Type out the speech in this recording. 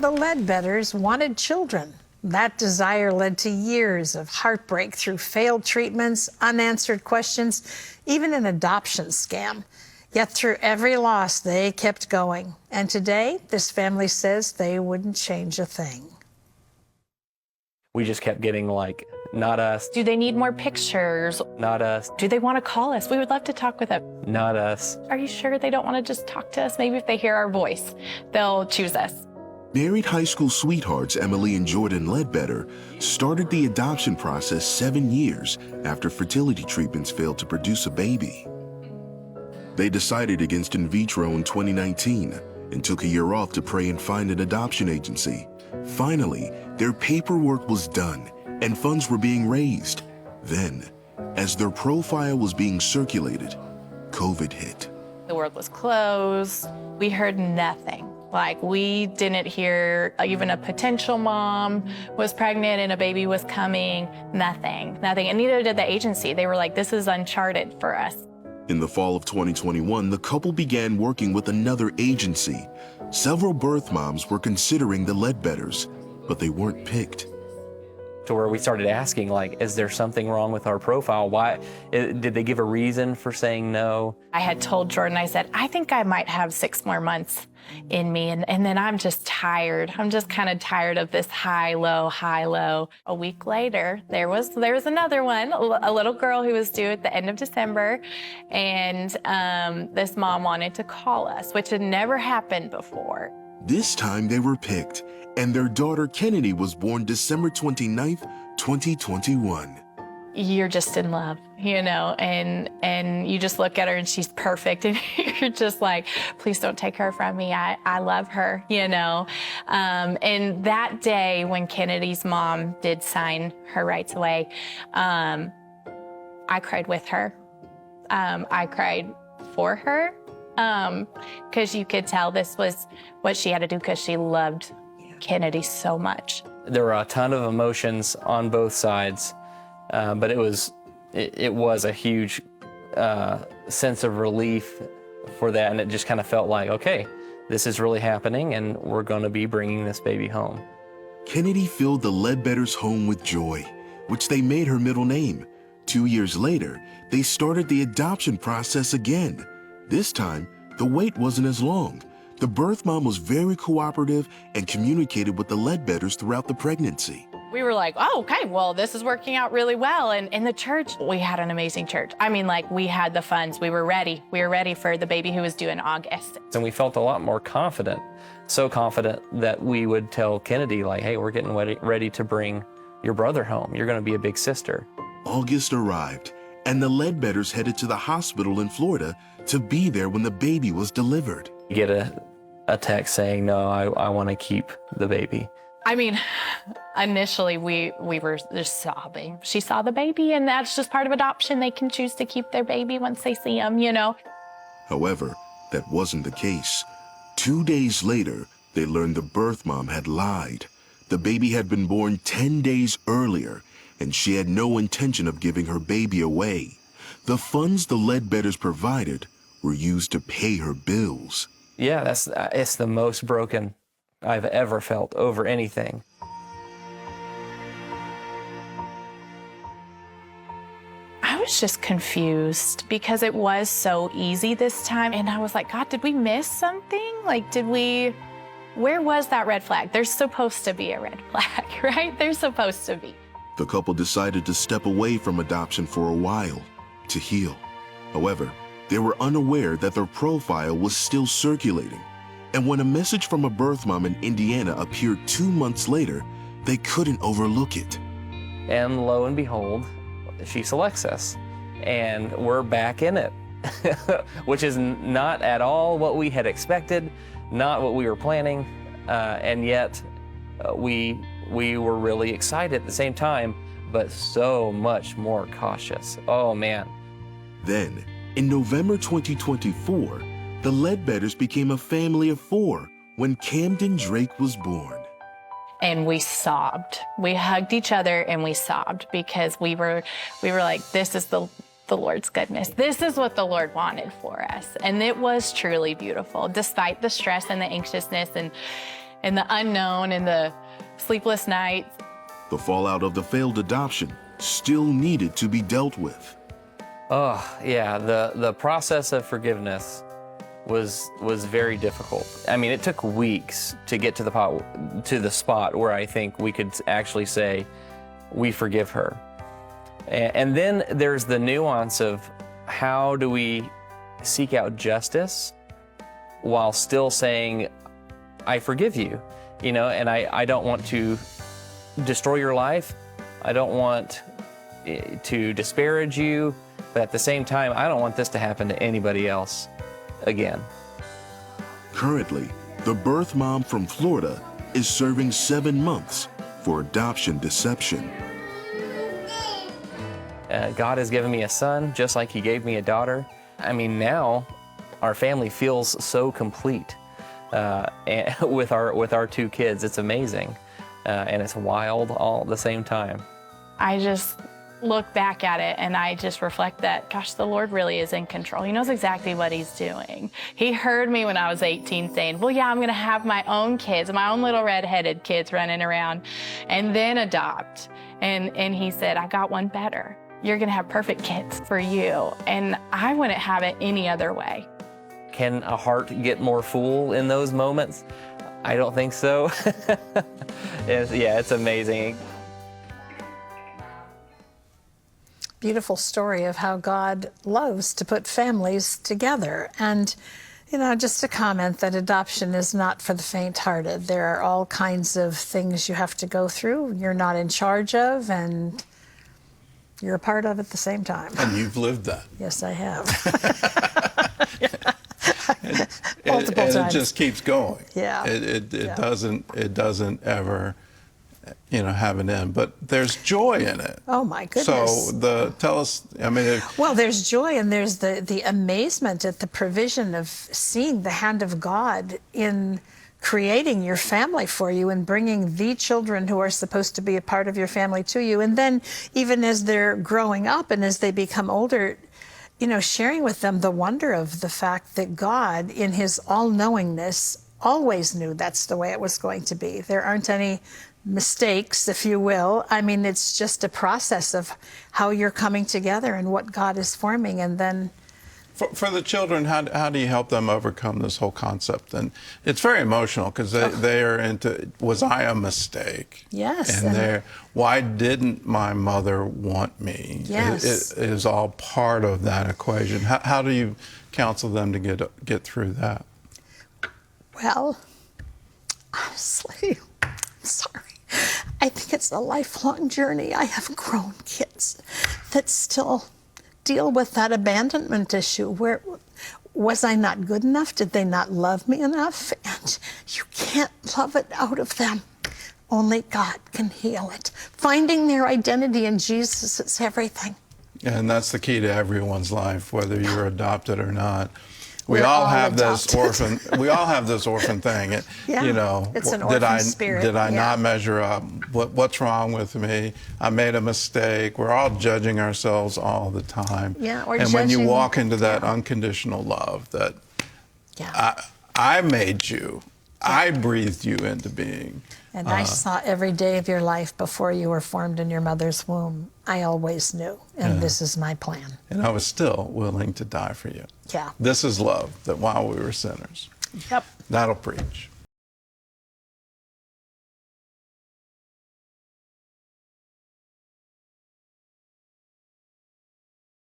The Ledbetters wanted children. That desire led to years of heartbreak through failed treatments, unanswered questions, even an adoption scam. Yet through every loss, they kept going. And today, this family says they wouldn't change a thing. We just kept getting like, not us. Do they need more pictures? Not us. Do they want to call us? We would love to talk with them. Not us. Are you sure they don't want to just talk to us? Maybe if they hear our voice, they'll choose us. Married high school sweethearts Emily and Jordan Ledbetter started the adoption process 7 years after fertility treatments failed to produce a baby. They decided against in vitro in 2019 and took a year off to pray and find an adoption agency. Finally, their paperwork was done and funds were being raised. Then, as their profile was being circulated, COVID hit. The world was closed. We heard nothing. Like, we didn't hear even a potential mom was pregnant and a baby was coming. Nothing. And neither did the agency. They were like, this is uncharted for us. In the fall of 2021, the couple began working with another agency. Several birth moms were considering the Ledbetters, but they weren't picked. To where we started asking, like, is there something wrong with our profile? Why, did they give a reason for saying no? I had told Jordan, I said, I think I might have 6 more months in me. And then I'm just tired. I'm just kind of tired of this high, low. A week later, there was another one, a little girl who was due at the end of December. And this mom wanted to call us, which had never happened before. This time they were picked, and their daughter Kennedy was born December 29th, 2021. You're just in love, you know, and you just look at her and she's perfect, and you're just like, please don't take her from me. I love her, you know. And that day when Kennedy's mom did sign her rights away, I cried with her. I cried for her, because you could tell this was what she had to do because she loved Kennedy so much. There were a ton of emotions on both sides, but it was a huge sense of relief for that, and it just kind of felt like, okay, this is really happening, and we're going to be bringing this baby home. Kennedy filled the Ledbetters' home with joy, which they made her middle name. 2 years later, they started the adoption process again. This time, the wait wasn't as long. The birth mom was very cooperative and communicated with the Ledbetters throughout the pregnancy. We were like, oh, okay, well, this is working out really well. And in the church, we had an amazing church. I mean, like, we had the funds. We were ready. We were ready for the baby who was due in August. And we felt a lot more confident, so confident that we would tell Kennedy, like, hey, we're getting ready to bring your brother home. You're going to be a big sister. August arrived, and the Ledbetters headed to the hospital in Florida to be there when the baby was delivered. You get a text saying, no, I want to keep the baby. I mean, initially we were just sobbing. She saw the baby, and that's just part of adoption. They can choose to keep their baby once they see him, you know. However, that wasn't the case. 2 days later, they learned the birth mom had lied. The baby had been born 10 days earlier, and she had no intention of giving her baby away. The funds the Ledbetters provided were used to pay her bills. Yeah, it's the most broken I've ever felt over anything. I was just confused because it was so easy this time. And I was like, God, did we miss something? Like, where was that red flag? There's supposed to be a red flag, right? There's supposed to be. The couple decided to step away from adoption for a while to heal. However, they were unaware that their profile was still circulating. And when a message from a birth mom in Indiana appeared 2 months later, they couldn't overlook it. And lo and behold, she selects us, and we're back in it, which is not at all what we had expected, not what we were planning, and yet we were really excited at the same time, but so much more cautious. Oh, man. Then, in November 2024, the Ledbetters became a family of 4 when Camden Drake was born. And we sobbed. We hugged each other and we sobbed because we were like, this is the Lord's goodness. This is what the Lord wanted for us. And it was truly beautiful, despite the stress and the anxiousness. And and the unknown and the sleepless nights. The fallout of the failed adoption still needed to be dealt with. Oh, yeah, the process of forgiveness was very difficult. I mean, it took weeks to get to the spot where I think we could actually say, we forgive her. And then there's the nuance of how do we seek out justice while still saying, I forgive you, you know, and I don't want to destroy your life. I don't want to disparage you, but at the same time, I don't want this to happen to anybody else again. Currently, the birth mom from Florida is serving 7 months for adoption deception. God has given me a son just like he gave me a daughter. I mean, now our family feels so complete and with our 2 kids. It's amazing and it's wild all at the same time. I just look back at it and I just reflect that, gosh, the Lord really is in control. He knows exactly what he's doing. He heard me when I was 18 saying, well, yeah, I'm gonna have my own kids, my own little redheaded kids running around and then adopt. And he said, I got one better. You're gonna have perfect kids for you. And I wouldn't have it any other way. Can a heart get more full in those moments? I don't think so. It's amazing. Beautiful story of how God loves to put families together. And, you know, just to comment that adoption is not for the faint-hearted. There are all kinds of things you have to go through, you're not in charge of, and you're a part of at the same time. And you've lived that. Yes, I have. Multiple times. It just keeps going. Yeah. It Yeah. doesn't ever, you know, have an end. But there's joy in it. Oh my goodness. So tell us. I mean, well, there's joy and there's the amazement at the provision of seeing the hand of God in creating your family for you and bringing the children who are supposed to be a part of your family to you. And then even as they're growing up and as they become older, you know, sharing with them the wonder of the fact that God, in his all-knowingness, always knew that's the way it was going to be. There aren't any mistakes, if you will. I mean, it's just a process of how you're coming together and what God is forming. And then for the children, how do you help them overcome this whole concept? And it's very emotional because they are into, was I a mistake? Yes. And why didn't my mother want me? Yes. It is all part of that equation. How do you counsel them to get through that? Well, honestly, I'm sorry. I think it's a lifelong journey. I have grown kids that still deal with that abandonment issue. Where was I not good enough? Did they not love me enough? And you can't love it out of them. Only God can heal it. Finding their identity in Jesus is everything. And that's the key to everyone's life, whether you're adopted or not. We We're all all have adopted. this orphan. We all have this orphan thing. Yeah, you know, it's an orphan spirit. Did I Yeah. not measure up? What's wrong with me? I made a mistake. We're all judging ourselves all the time. Yeah, or and when you judging- walk into that unconditional love, that I made you, I breathed you into being. And I saw every day of your life before you were formed in your mother's womb. I always knew, and this is my plan. And I was still willing to die for you. Yeah. This is love, that while we were sinners. Yep. That'll preach.